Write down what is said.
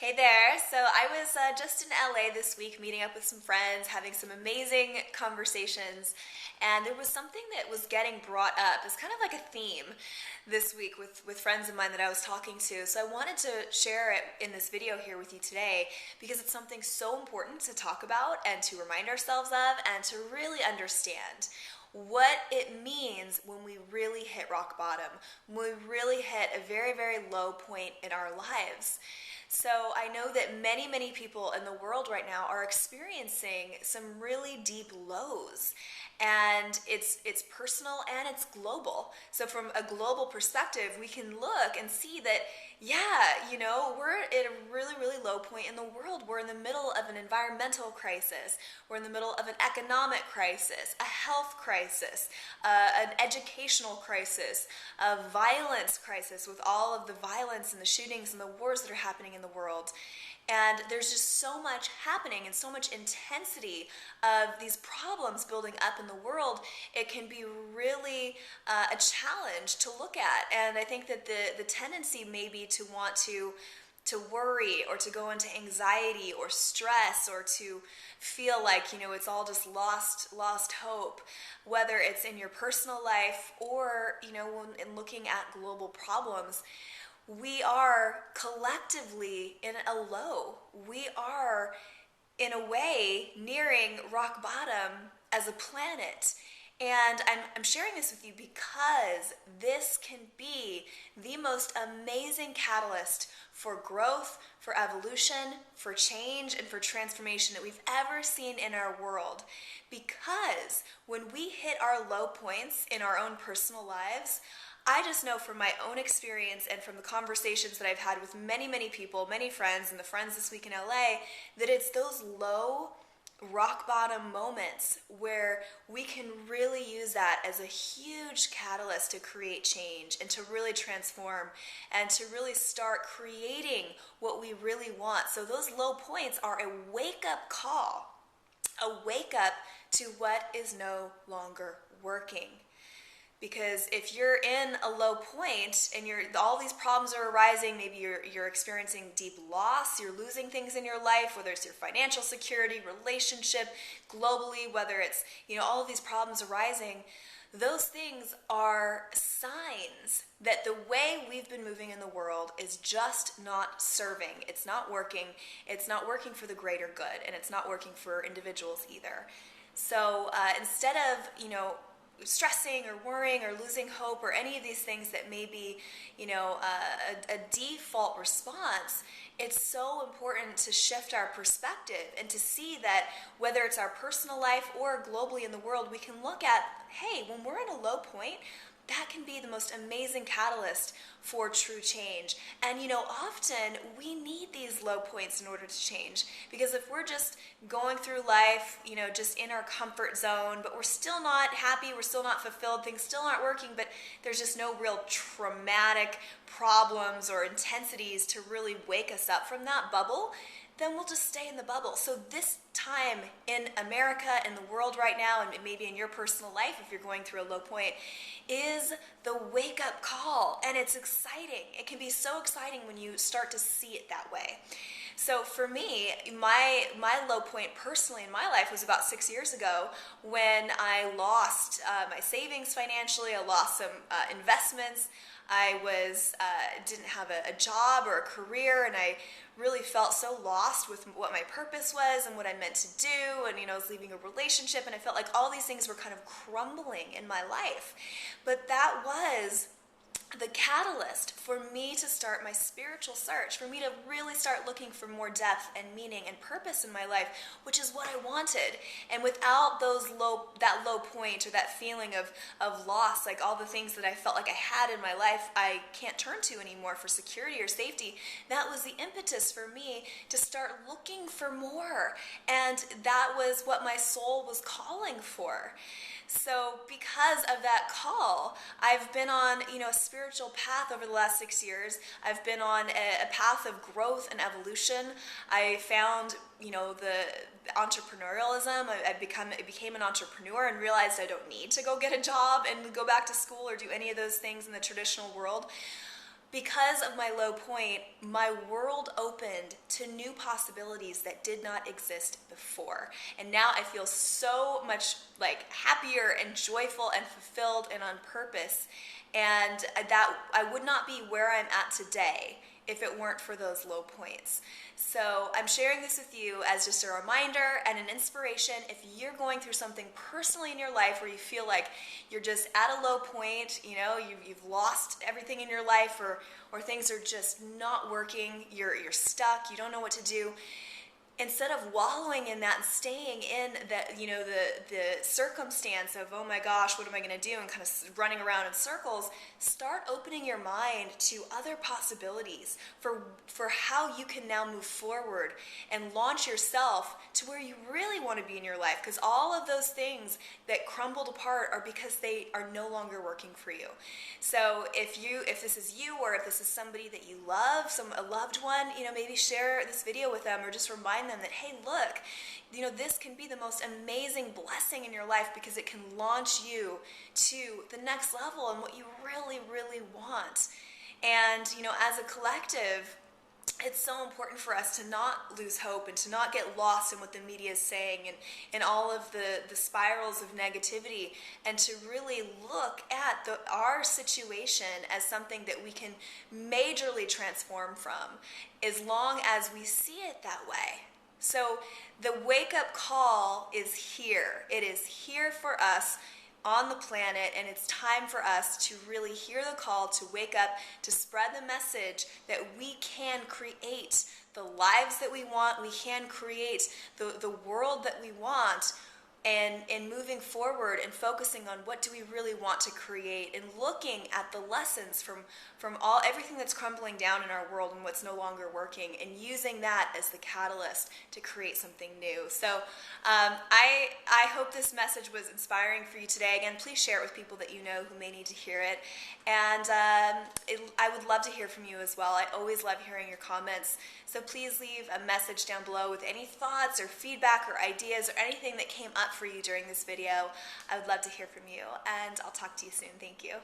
Hey there. So I was just in LA this week meeting up with some friends, having some amazing conversations, and there was something that was getting brought up. It's kind of like a theme this week with friends of mine that I was talking to. So I wanted to share it in this video here with you today because it's something so important to talk about and to remind ourselves of and to really understand what it means when we really hit rock bottom, when we really hit a very, very low point in our lives. So I know that many people in the world right now are experiencing some really deep lows. And it's personal and it's global. So from a global perspective, we can look and see that, yeah, we're at a really, really low point in the world. We're in the middle of an environmental crisis. We're in the middle of an economic crisis, a health crisis, an educational crisis, a violence crisis with all of the violence and the shootings and the wars that are happening in the world. And there's just so much happening and so much intensity of these problems building up in the world. It can be really a challenge to look at. And I think that the tendency may be to want to worry or to go into anxiety or stress or to feel like, it's all just lost hope, whether it's in your personal life or, when in looking at global problems. We are collectively in a low. We are, in a way, nearing rock bottom as a planet. And I'm sharing this with you because this can be the most amazing catalyst for growth, for evolution, for change, and for transformation that we've ever seen in our world. Because when we hit our low points in our own personal lives, I just know from my own experience and from the conversations that I've had with many people, many friends, and the friends this week in LA, that it's those low rock bottom moments where we can really use that as a huge catalyst to create change and to really transform and to really start creating what we really want. So those low points are a wake-up call, a wake-up to what is no longer working. Because if you're in a low point and all these problems are arising, maybe you're experiencing deep loss, you're losing things in your life, whether it's your financial security, relationship, globally, whether it's, all of these problems arising, those things are signs that the way we've been moving in the world is just not serving. It's not working. It's not working for the greater good, and it's not working for individuals either. So instead of, stressing or worrying or losing hope or any of these things that may be, a default response, it's so important to shift our perspective and to see that whether it's our personal life or globally in the world, we can look at, hey, when we're at a low point, that can be the most amazing catalyst for true change. And often we need these low points in order to change, because if we're just going through life, just in our comfort zone, but we're still not happy, we're still not fulfilled, things still aren't working, but there's just no real traumatic problems or intensities to really wake us up from that bubble, then we'll just stay in the bubble. So this time in America, in the world right now, and maybe in your personal life, if you're going through a low point, is the wake-up call. And it's exciting. It can be so exciting when you start to see it that way. So for me, my low point personally in my life was about 6 years ago when I lost my savings financially. I lost some investments. I didn't have a job or a career, and I really felt so lost with what my purpose was and what I meant to do, and I was leaving a relationship, and I felt like all these things were kind of crumbling in my life. But that was the catalyst for me to start my spiritual search, for me to really start looking for more depth and meaning and purpose in my life, which is what I wanted. And without that low point or that feeling of loss, like all the things that I felt like I had in my life I can't turn to anymore for security or safety, that was the impetus for me to start looking for more. And that was what my soul was calling for. So because of that call, I've been on, a spiritual path over the last 6 years. I've been on a path of growth and evolution. I found, the entrepreneurialism. I became an entrepreneur and realized I don't need to go get a job and go back to school or do any of those things in the traditional world. Because of my low point, my world opened to new possibilities that did not exist before. And now I feel so much like happier and joyful and fulfilled and on purpose, and that I would not be where I'm at today if it weren't for those low points. So I'm sharing this with you as just a reminder and an inspiration. If you're going through something personally in your life where you feel like you're just at a low point, you know, you've lost everything in your life, or things are just not working, you're stuck, you don't know what to do, instead of wallowing in that and staying in that, you know, the circumstance of, oh my gosh, what am I going to do, and kind of running around in circles, start opening your mind to other possibilities for how you can now move forward and launch yourself to where you really want to be in your life, because all of those things that crumbled apart are because they are no longer working for you. So if this is you, or if this is somebody that you love, a loved one, you know, maybe share this video with them, or just remind them that, hey, look, you know, this can be the most amazing blessing in your life, because it can launch you to the next level and what you really, really want. And, you know, as a collective, it's so important for us to not lose hope and to not get lost in what the media is saying, and all of the spirals of negativity, and to really look at our situation as something that we can majorly transform from, as long as we see it that way. So the wake-up call is here. It is here for us on the planet, and it's time for us to really hear the call to wake up, to spread the message that we can create the lives that we want, we can create the world that we want, and moving forward and focusing on what do we really want to create, and looking at the lessons from everything that's crumbling down in our world and what's no longer working, and using that as the catalyst to create something new. So I hope this message was inspiring for you today. Again, please share it with people that you know who may need to hear it. And I would love to hear from you as well. I always love hearing your comments. So please leave a message down below with any thoughts or feedback or ideas or anything that came up for you during this video. I would love to hear from you, and I'll talk to you soon. Thank you.